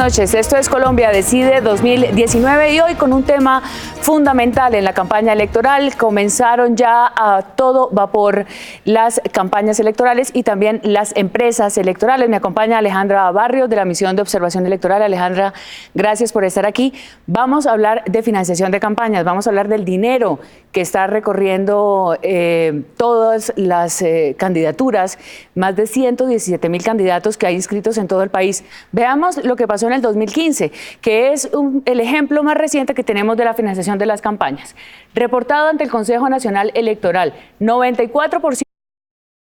noches, esto es Colombia Decide 2019 y hoy con un tema fundamental en la campaña electoral. Comenzaron ya a todo vapor las campañas electorales y también las empresas electorales. Me acompaña Alejandra Barrios de la Misión de Observación Electoral. Alejandra, gracias por estar aquí. Vamos a hablar de financiación de campañas, vamos a hablar del dinero que está recorriendo todas las candidaturas, más de 117,000 candidatos que hay inscritos en todo el país. Veamos lo que pasó en el 2015, que es el ejemplo más reciente que tenemos de la financiación de las campañas. Reportado ante el Consejo Nacional Electoral, 94% de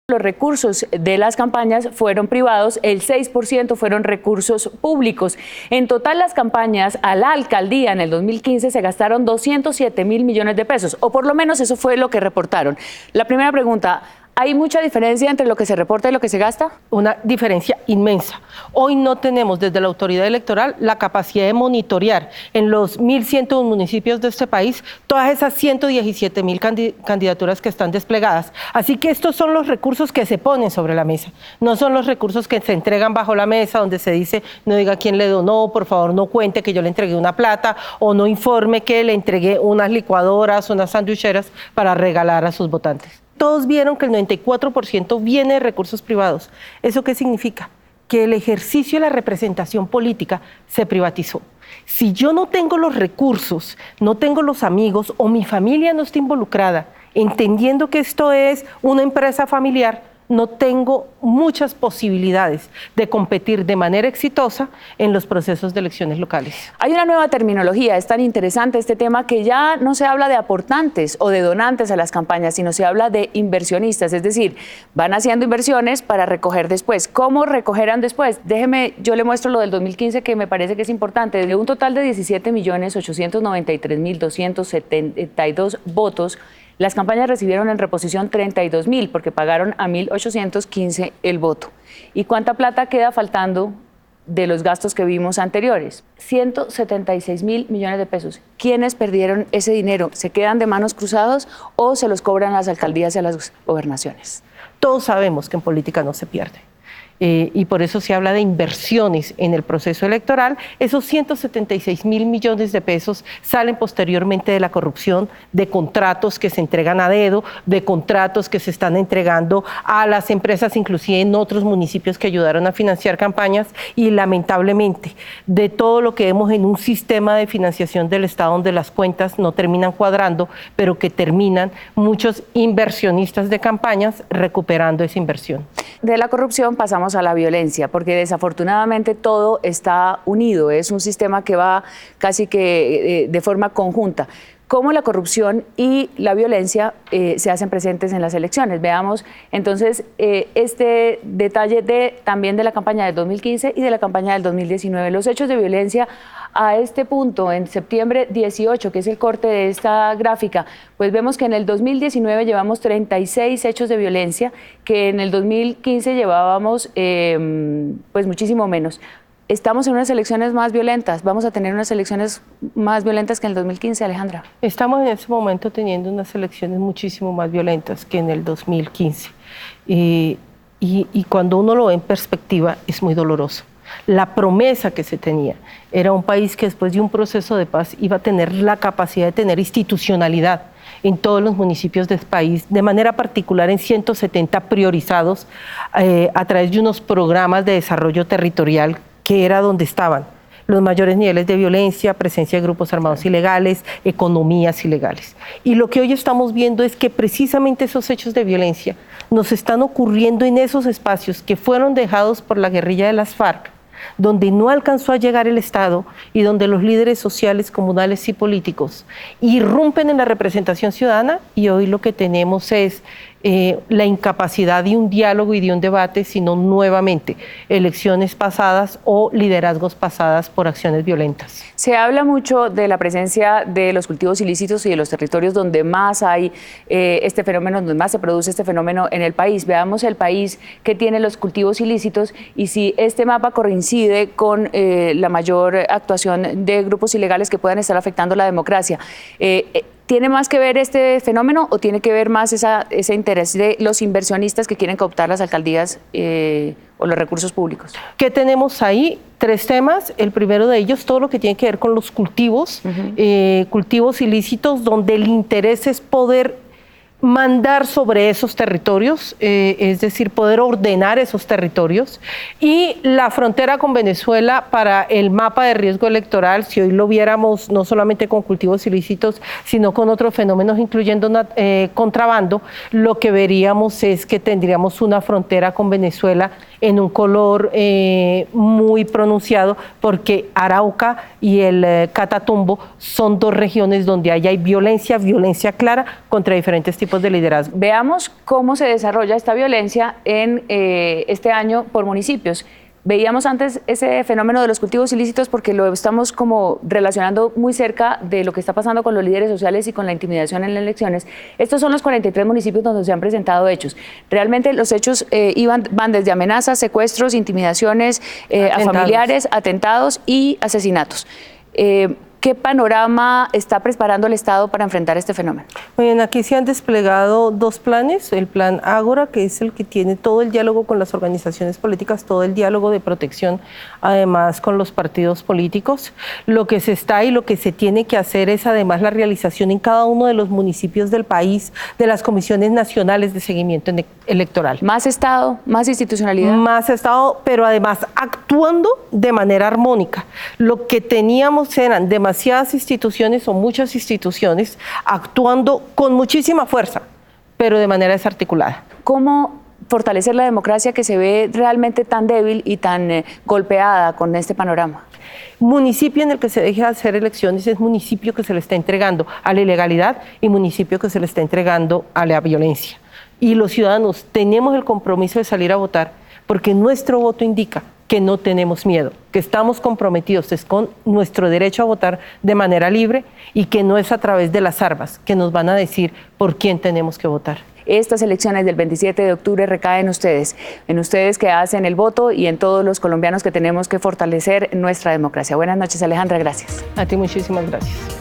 los recursos de las campañas fueron privados, el 6% fueron recursos públicos. En total, las campañas a la alcaldía en el 2015 se gastaron 207,000 millones de pesos, o por lo menos eso fue lo que reportaron. La primera pregunta: ¿hay mucha diferencia entre lo que se reporta y lo que se gasta? Una diferencia inmensa. Hoy no tenemos desde la autoridad electoral la capacidad de monitorear en los 1.101 municipios de este país todas esas 117,000 candidaturas que están desplegadas. Así que estos son los recursos que se ponen sobre la mesa. No son los recursos que se entregan bajo la mesa donde se dice no diga quién le donó, por favor no cuente que yo le entregué una plata o no informe que le entregué unas licuadoras, unas sanducheras para regalar a sus votantes. Todos vieron que el 94% viene de recursos privados. ¿Eso qué significa? Que el ejercicio de la representación política se privatizó. Si yo no tengo los recursos, no tengo los amigos o mi familia no está involucrada, entendiendo que esto es una empresa familiar, no tengo muchas posibilidades de competir de manera exitosa en los procesos de elecciones locales. Hay una nueva terminología, es tan interesante este tema que ya no se habla de aportantes o de donantes a las campañas, sino se habla de inversionistas, es decir, van haciendo inversiones para recoger después. ¿Cómo recogerán después? Déjeme, yo le muestro lo del 2015 que me parece que es importante. De un total de 17.893.272 votos, las campañas recibieron en reposición 32,000 porque pagaron a 1.815 el voto. ¿Y cuánta plata queda faltando de los gastos que vimos anteriores? 176,000 millones de pesos. ¿Quiénes perdieron ese dinero? ¿Se quedan de manos cruzadas o se los cobran las alcaldías y a las gobernaciones? Todos sabemos que en política no se pierde. Y por eso se habla de inversiones en el proceso electoral. Esos 176,000 millones de pesos salen posteriormente de la corrupción, de contratos que se entregan a dedo, de contratos que se están entregando a las empresas, inclusive en otros municipios que ayudaron a financiar campañas, y lamentablemente de todo lo que vemos en un sistema de financiación del Estado donde las cuentas no terminan cuadrando, pero que terminan muchos inversionistas de campañas recuperando esa inversión. De la corrupción pasamos a la violencia, porque desafortunadamente todo está unido, es un sistema que va casi que de forma conjunta. ¿Cómo la corrupción y la violencia se hacen presentes en las elecciones? Veamos entonces este detalle también de la campaña del 2015 y de la campaña del 2019. Los hechos de violencia a este punto, en septiembre 18, que es el corte de esta gráfica, pues vemos que en el 2019 llevamos 36 hechos de violencia, que en el 2015 llevábamos pues muchísimo menos. Estamos en unas elecciones más violentas, vamos a tener unas elecciones más violentas que en el 2015, Alejandra. Estamos en este momento teniendo unas elecciones muchísimo más violentas que en el 2015. Y cuando uno lo ve en perspectiva es muy doloroso. La promesa que se tenía era un país que después de un proceso de paz iba a tener la capacidad de tener institucionalidad en todos los municipios del país, de manera particular en 170 priorizados a través de unos programas de desarrollo territorial que era donde estaban los mayores niveles de violencia, presencia de grupos armados ilegales, economías ilegales. Y lo que hoy estamos viendo es que precisamente esos hechos de violencia nos están ocurriendo en esos espacios que fueron dejados por la guerrilla de las FARC, donde no alcanzó a llegar el Estado y donde los líderes sociales, comunales y políticos irrumpen en la representación ciudadana, y hoy lo que tenemos es la incapacidad de un diálogo y de un debate, sino nuevamente elecciones pasadas o liderazgos pasadas por acciones violentas. Se habla mucho de la presencia de los cultivos ilícitos y de los territorios donde más hay este fenómeno, donde más se produce este fenómeno en el país. Veamos el país que tiene los cultivos ilícitos y si este mapa coincide con la mayor actuación de grupos ilegales que puedan estar afectando la democracia. ¿Tiene más que ver este fenómeno o tiene que ver más ese interés de los inversionistas que quieren cooptar las alcaldías o los recursos públicos? ¿Qué tenemos ahí? 3 temas. El primero de ellos, todo lo que tiene que ver con los cultivos, cultivos ilícitos, donde el interés es poder mandar sobre esos territorios, es decir, poder ordenar esos territorios. Y la frontera con Venezuela para el mapa de riesgo electoral, si hoy lo viéramos no solamente con cultivos ilícitos, sino con otros fenómenos, incluyendo contrabando, lo que veríamos es que tendríamos una frontera con Venezuela en un color muy pronunciado, porque Arauca y el Catatumbo son 2 regiones donde hay violencia clara contra diferentes tipos de liderazgo. Veamos cómo se desarrolla esta violencia en este año por municipios. Veíamos antes ese fenómeno de los cultivos ilícitos porque lo estamos como relacionando muy cerca de lo que está pasando con los líderes sociales y con la intimidación en las elecciones. Estos son los 43 municipios donde se han presentado hechos. Realmente los hechos van desde amenazas, secuestros, intimidaciones a familiares, atentados y asesinatos. ¿Qué panorama está preparando el Estado para enfrentar este fenómeno? Bien, aquí se han desplegado 2 planes. El plan Ágora, que es el que tiene todo el diálogo con las organizaciones políticas, todo el diálogo de protección, además con los partidos políticos. Lo que se está y lo que se tiene que hacer es además la realización en cada uno de los municipios del país de las comisiones nacionales de seguimiento electoral. ¿Más Estado, más institucionalidad? Más Estado, pero además actuando de manera armónica. Lo que teníamos eran demasiadas instituciones o muchas instituciones actuando con muchísima fuerza, pero de manera desarticulada. ¿Cómo fortalecer la democracia que se ve realmente tan débil y tan golpeada con este panorama? Municipio en el que se deje de hacer elecciones es municipio que se le está entregando a la ilegalidad y municipio que se le está entregando a la violencia. Y los ciudadanos tenemos el compromiso de salir a votar porque nuestro voto indica que no tenemos miedo, que estamos comprometidos con nuestro derecho a votar de manera libre y que no es a través de las armas que nos van a decir por quién tenemos que votar. Estas elecciones del 27 de octubre recaen en ustedes que hacen el voto y en todos los colombianos que tenemos que fortalecer nuestra democracia. Buenas noches, Alejandra, gracias. A ti muchísimas gracias.